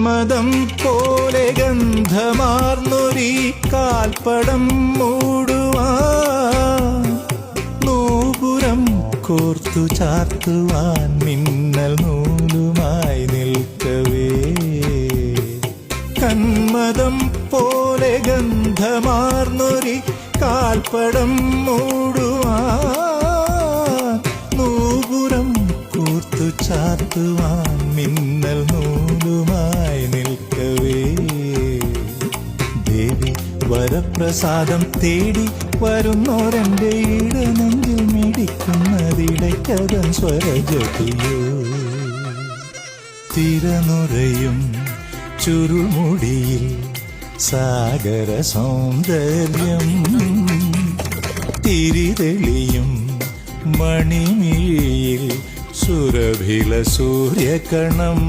കന്മദം പോലെ ഗന്ധമാർന്നൊരീ കാൽപ്പടം മൂടുവാൻ നൂപുരം കോർത്തു ചാർത്തുവാൻ മിന്നൽ നൂലുമായി നിൽക്കവേ. കന്മദം പോലെ ഗന്ധമാർന്നൊരീ കാൽപ്പടം മൂടുവാൻ നൂപുരം കോർത്തു ചാർത്തുവാൻ മിന്നൽ നൂലുമായി നിൽക്കവേ. ദേവി വരപ്രസാദം തേടി വരുന്നോരെൻ്റെ ഇടനെഞ്ചിൽ മിടിക്കുന്നതിടയ്ക്കതൻ സ്വരജതിയോ. തിരനുറയും ചുരുമുടിയിൽ സാഗര സൗന്ദര്യം തിരിതെളിയും മണിമിഴിയിൽ സുരഭില സൂര്യകണം.